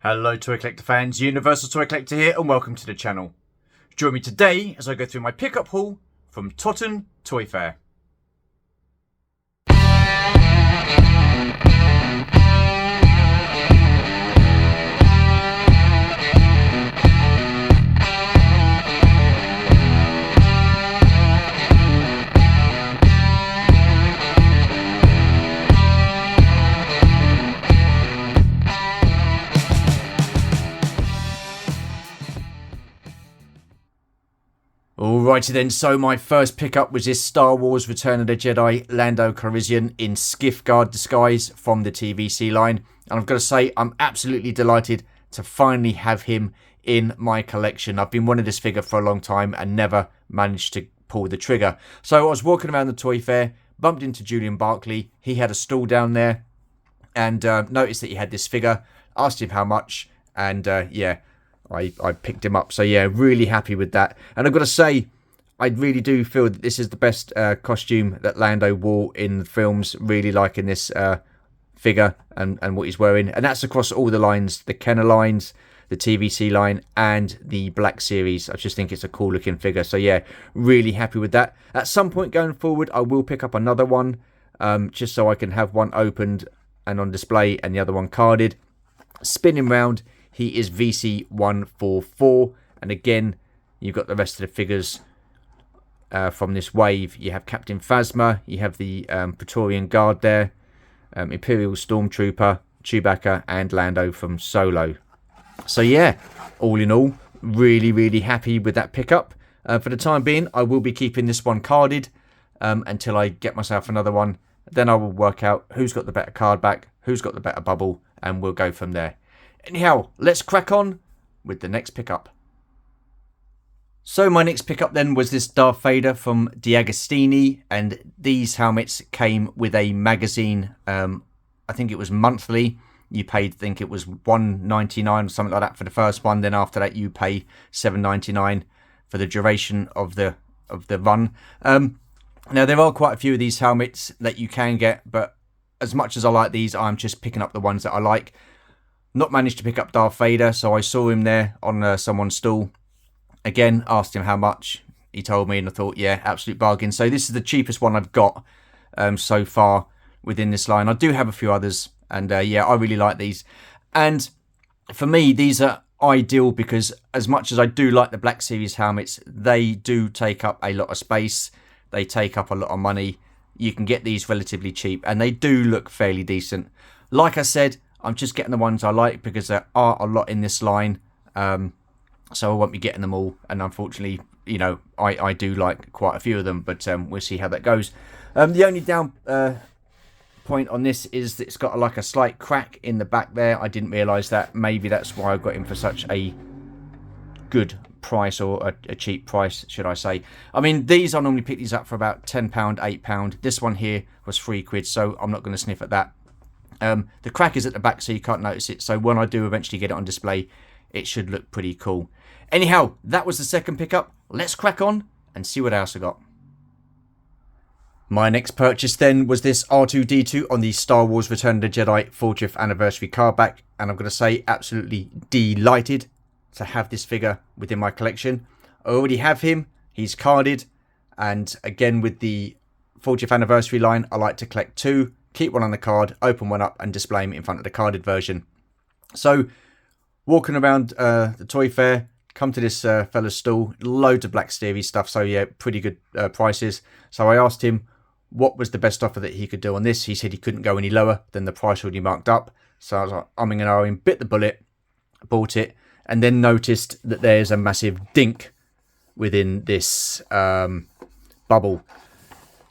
Hello Toy Collector fans, Universal Toy Collector here and welcome to the channel. Join me today as I go through my pickup haul from Totton Toy Fair. Alrighty then, so my first pickup was this Star Wars Return of the Jedi Lando Calrissian in skiff guard disguise from the TVC line. And I've got to say, I'm absolutely delighted to finally have him in my collection. I've been wanting this figure for a long time and never managed to pull the trigger. So I was walking around the toy fair, bumped into Julian Barkley. He had a stall down there and noticed that he had this figure, asked him how much, and I picked him up. So yeah, really happy with that. And I've got to say, I really do feel that this is the best costume that Lando wore in the films. Really liking this figure and what he's wearing. And that's across all the lines, the Kenner lines, the TVC line, and the Black Series. I just think it's a cool looking figure. So yeah, really happy with that. At some point going forward, I will pick up another one, just so I can have one opened and on display and the other one carded. Spinning round, he is VC144, and again, you've got the rest of the figures from this wave. You have Captain Phasma, you have the Praetorian Guard there, Imperial Stormtrooper, Chewbacca, and Lando from Solo. So yeah, all in all, really happy with that pickup. For the time being, I will be keeping this one carded until I get myself another one. Then I will work out who's got the better card back, who's got the better bubble, and we'll go from there. Anyhow, let's crack on with the next pickup. So my next pickup then was this Darth Vader from D'Agostini, and these helmets came with a magazine. I think it was monthly. You paid, I think it was $1.99 or something like that for the first one. Then after that, you pay $7.99 for the duration of the run. Now there are quite a few of these helmets that you can get, but as much as I like these, I'm just picking up the ones that I like. Not managed to pick up Darth Vader, so I saw him there on someone's stall. Again, asked him how much. He told me, and I thought, yeah, absolute bargain. So this is the cheapest one I've got so far within this line. I do have a few others, and yeah, I really like these. And for me, these are ideal because as much as I do like the Black Series helmets, they do take up a lot of space. They take up a lot of money. You can get these relatively cheap, and they do look fairly decent. Like I said, I'm just getting the ones I like because there are a lot in this line. So I won't be getting them all. And unfortunately, you know, I do like quite a few of them. But we'll see how that goes. The only down point on this is that it's got like a slight crack in the back there. I didn't realise that. Maybe that's why I got him for such a good price, or a cheap price, should I say. I mean, these, I normally pick these up for about £10, £8. This one here was £3, so I'm not going to sniff at that. The crack is at the back, so you can't notice it. So when I do eventually get it on display, it should look pretty cool. Anyhow, that was the second pickup. Let's crack on and see what else I got. My next purchase then was this R2-D2 on the Star Wars Return of the Jedi 40th Anniversary card back. And I'm going to say absolutely delighted to have this figure within my collection. I already have him. He's carded. And again, with the 40th Anniversary line, I like to collect two. Keep one on the card, open one up, and display them in front of the carded version. So, walking around the toy fair, come to this fella's stall, loads of Black Series stuff, so yeah, pretty good prices. So I asked him what was the best offer that he could do on this. He said he couldn't go any lower than the price already marked up. So I was like, umming and ahhing, bit the bullet, bought it, and then noticed that there's a massive dink within this bubble.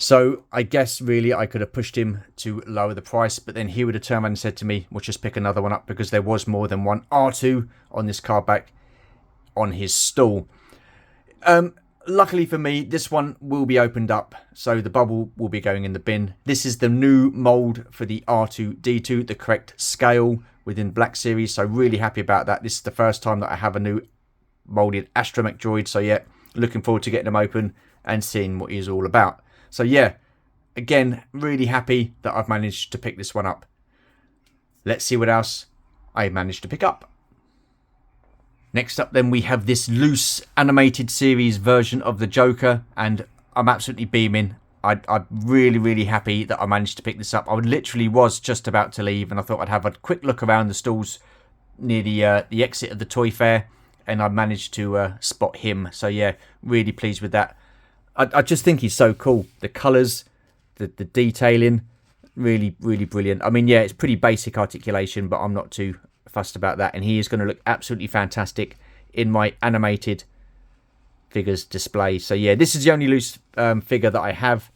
So I guess really I could have pushed him to lower the price, but then he would have turned around and said to me, we'll just pick another one up, because there was more than one R2 on this card back on his stall. Luckily for me, this one will be opened up, so the bubble will be going in the bin. This is the new mould for the R2-D2, the correct scale within Black Series, so really happy about that. This is the first time that I have a new moulded astromech droid, so yeah, looking forward to getting them open and seeing what he's all about. So yeah, again, really happy that I've managed to pick this one up. Let's see what else I managed to pick up. Next up then we have this loose animated series version of the Joker, and I'm absolutely beaming. I'm really happy that I managed to pick this up. I literally was just about to leave, and I thought I'd have a quick look around the stalls near the exit of the toy fair, and I managed to spot him. So yeah, really pleased with that. I just think he's so cool. The colours, the detailing, really brilliant. I mean, yeah, it's pretty basic articulation, but I'm not too fussed about that, and he is going to look absolutely fantastic in my animated figures display. So yeah, this is the only loose figure that I have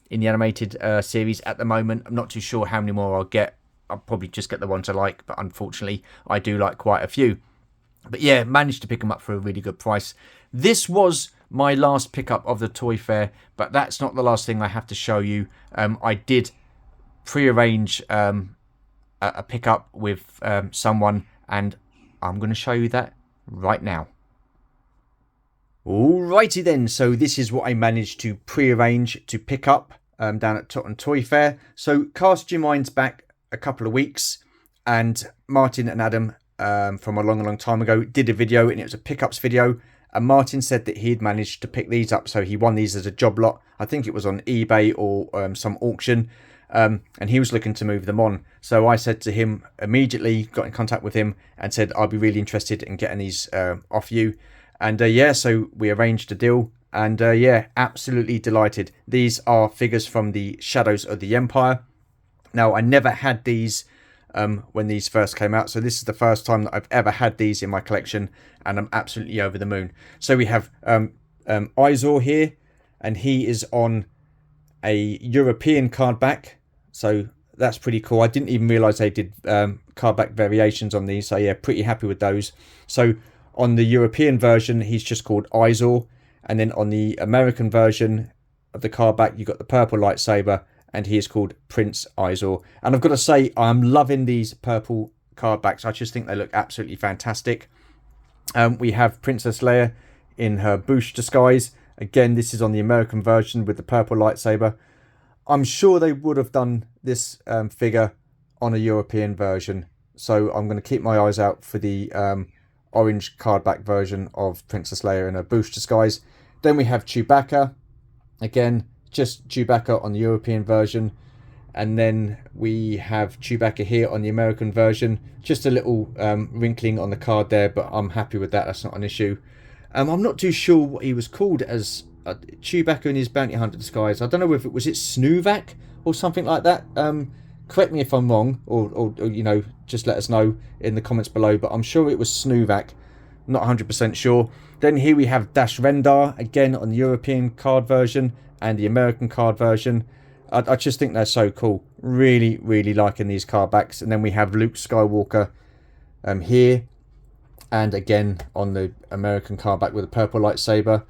in the animated series at the moment. I'm not too sure how many more I'll get. I'll probably just get the ones I like, but unfortunately I do like quite a few. But yeah, managed to pick them up for a really good price. This was my last pickup of the toy fair, but that's not the last thing I have to show you. I did pre-arrange a pickup with someone, and I'm going to show you that right now. Alrighty then, so this is what I managed to pre-arrange to pick up down at Totton Toy Fair. So cast your minds back a couple of weeks, and Martin and Adam from a long time ago did a video, and it was a pickups video, and Martin said that he had managed to pick these up, so he won these as a job lot. I think it was on eBay or some auction. And he was looking to move them on. So I said to him immediately, got in contact with him and said, I'll be really interested in getting these off you. And yeah, so we arranged a deal. And yeah, absolutely delighted. These are figures from the Shadows of the Empire. Now, I never had these when these first came out. So this is the first time that I've ever had these in my collection. And I'm absolutely over the moon. So we have Izor here. And he is on a European card back. So that's pretty cool. I didn't even realise they did card back variations on these. So yeah, pretty happy with those. So on the European version, he's just called Izor. And then on the American version of the card back, you've got the purple lightsaber, and he is called Prince Izor. And I've got to say, I'm loving these purple card backs. I just think they look absolutely fantastic. We have Princess Leia in her Bouche disguise. Again, this is on the American version with the purple lightsaber. I'm sure they would have done this figure on a European version. So I'm going to keep my eyes out for the orange cardback version of Princess Leia in her Bouche disguise. Then we have Chewbacca. Again, just Chewbacca on the European version. And then we have Chewbacca here on the American version. Just a little wrinkling on the card there, but I'm happy with that. That's not an issue. I'm not too sure what he was called as Chewbacca in his bounty hunter disguise. I don't know if it was Snuvak or something like that. Correct me if I'm wrong, or you know, just let us know in the comments below. But I'm sure it was Snuvak. Not 100% sure. Then here we have Dash Rendar again on the European card version and the American card version. I just think they're so cool. Really liking these card backs. And then we have Luke Skywalker here. And again, on the American card back with a purple lightsaber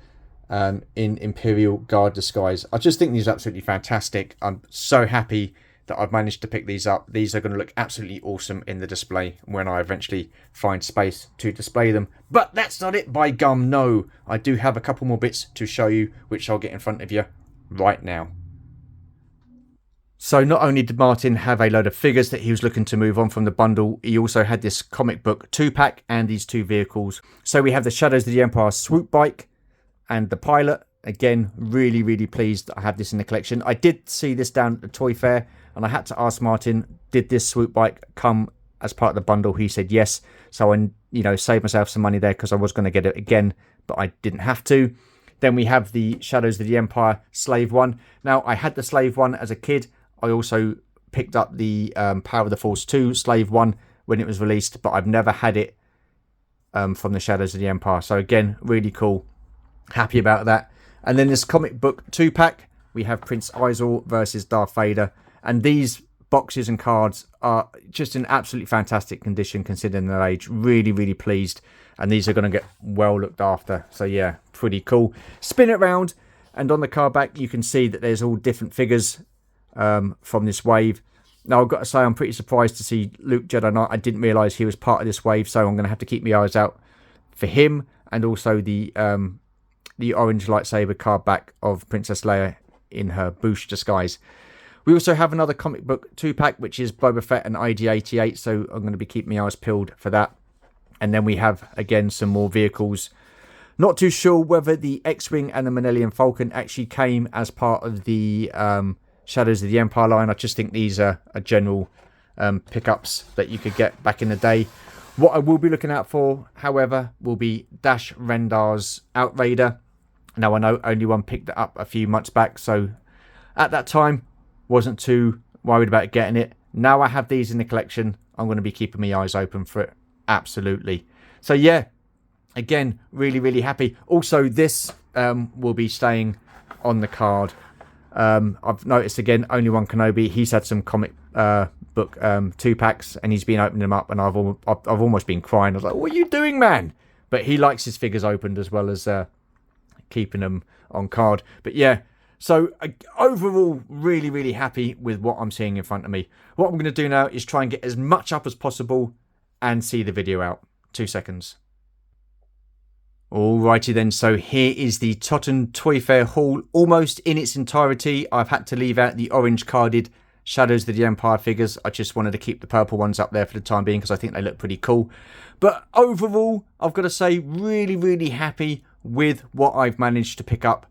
in Imperial Guard disguise. I just think these are absolutely fantastic. I'm so happy that I've managed to pick these up. These are going to look absolutely awesome in the display when I eventually find space to display them. But that's not it by gum, no. I do have a couple more bits to show you, which I'll get in front of you right now. So not only did Martin have a load of figures that he was looking to move on from the bundle, he also had this comic book 2-pack and these two vehicles. So we have the Shadows of the Empire swoop bike and the pilot. Again, really pleased that I have this in the collection. I did see this down at the toy fair, and I had to ask Martin, did this swoop bike come as part of the bundle? He said yes. So I, saved myself some money there because I was going to get it again, but I didn't have to. Then we have the Shadows of the Empire Slave one. Now, I had the Slave one as a kid. I also picked up the Power of the Force 2 Slave one when it was released, but I've never had it from the Shadows of the Empire. So again, really cool. Happy about that. And then this comic book 2-pack, we have Prince Izor versus Darth Vader. And these boxes and cards are just in absolutely fantastic condition considering their age. Really pleased. And these are going to get well looked after. So yeah, pretty cool. Spin it around, and on the card back you can see that there's all different figures from this wave. Now I've got to say I'm pretty surprised to see Luke Jedi Knight. I didn't realise he was part of this wave, so I'm going to have to keep my eyes out for him, and also the orange lightsaber card back of Princess Leia in her Bouche disguise. We also have another comic book 2-pack, which is Boba Fett and ID-88, so I'm going to be keeping my eyes peeled for that. And then we have, again, some more vehicles. Not too sure whether the X-Wing and the Millennium Falcon actually came as part of the Shadows of the Empire line. I just think these are general pickups that you could get back in the day. What I will be looking out for, however, will be Dash Rendar's Outraider. Now, I know only one picked it up a few months back, so at that time, wasn't too worried about getting it. Now I have these in the collection, I'm going to be keeping my eyes open for it. Absolutely. So, yeah, again, really, really happy. Also, this will be staying on the card. I've noticed, again, only one Kenobi. He's had some comic book 2-packs, and he's been opening them up, and I've almost been crying. I was like, what are you doing, man? But he likes his figures opened as well as keeping them on card. But yeah, so overall, really, really happy with what I'm seeing in front of me. What I'm going to do now is try and get as much up as possible and see the video out. 2 seconds. Alrighty then, so here is the Totton Toy Fair haul almost in its entirety. I've had to leave out the orange carded Shadows of the Empire figures. I just wanted to keep the purple ones up there for the time being because I think they look pretty cool. But overall, I've got to say, really, really happy with what I've managed to pick up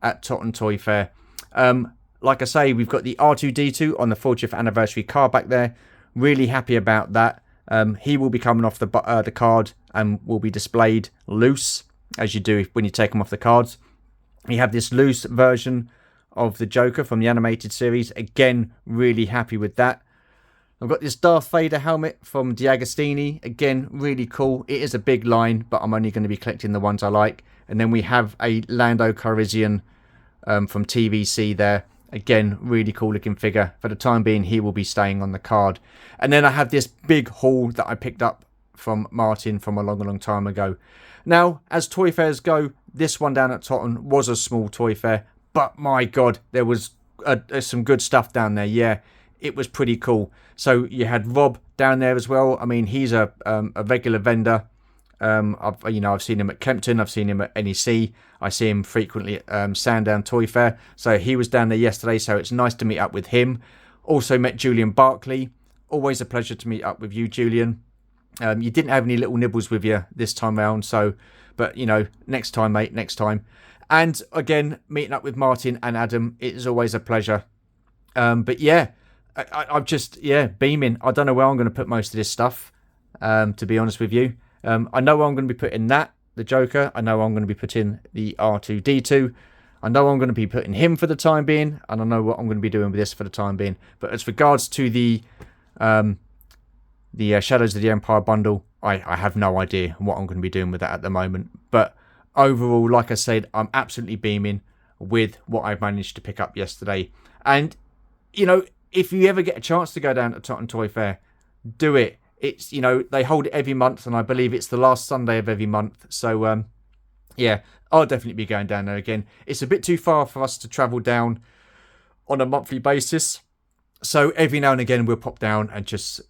at Totton Toy Fair. Like I say, we've got the R2-D2 on the 40th anniversary card back there. Really happy about that. He will be coming off the card and will be displayed loose, as you do when you take them off the cards. You have this loose version of the Joker from the animated series. Again, really happy with that. I've got this Darth Vader helmet from D'Agostini. Again, really cool. It is a big line, but I'm only going to be collecting the ones I like. And then we have a Lando Calrissian from TVC there. Again, really cool looking figure. For the time being, he will be staying on the card. And then I have this big haul that I picked up from Martin from a long, long time ago. Now, as toy fairs go, this one down at Totton was a small toy fair. But my God, there was some good stuff down there. Yeah, it was pretty cool. So you had Rob down there as well. I mean, he's a regular vendor. I've seen him at Kempton. I've seen him at NEC. I see him frequently at Sandown Toy Fair. So he was down there yesterday. So it's nice to meet up with him. Also met Julian Barkley. Always a pleasure to meet up with you, Julian. You didn't have any little nibbles with you this time round. So, but next time, mate. Next time. And again, meeting up with Martin and Adam, it is always a pleasure. But yeah, I'm just, beaming. I don't know where I'm going to put most of this stuff, to be honest with you. I know where I'm going to be putting that, the Joker. I know I'm going to be putting the R2-D2. I know I'm going to be putting him for the time being. And I know what I'm going to be doing with this for the time being. But as regards to the Shadows of the Empire bundle, I have no idea what I'm going to be doing with that at the moment. But overall, like I said, I'm absolutely beaming with what I've managed to pick up yesterday. And, if you ever get a chance to go down to Totton Toy Fair, do it. It's, they hold it every month, and I believe it's the last Sunday of every month. So, I'll definitely be going down there again. It's a bit too far for us to travel down on a monthly basis. So every now and again, we'll pop down and just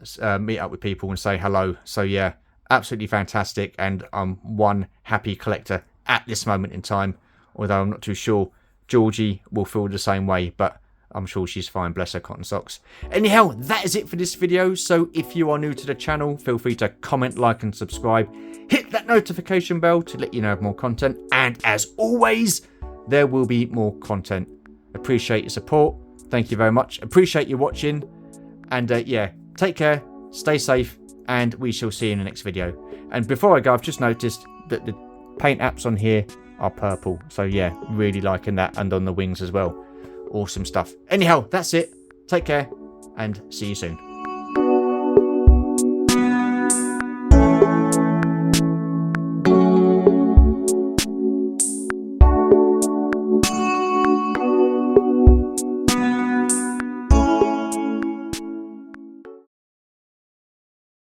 meet up with people and say hello. So, yeah, absolutely fantastic. And I'm one happy collector at this moment in time. Although I'm not too sure Georgie will feel the same way, but I'm sure she's fine, bless her cotton socks. Anyhow, that is it for this video. So if you are new to the channel, feel free to comment, like and subscribe. Hit that notification bell to let you know of more content. And as always, there will be more content. Appreciate your support. Thank you very much. Appreciate you watching. And take care, stay safe, and we shall see you in the next video. And before I go, I've just noticed that the paint apps on here are purple. So yeah, really liking that, and on the wings as well. Awesome stuff. Anyhow, that's it. Take care and see you soon.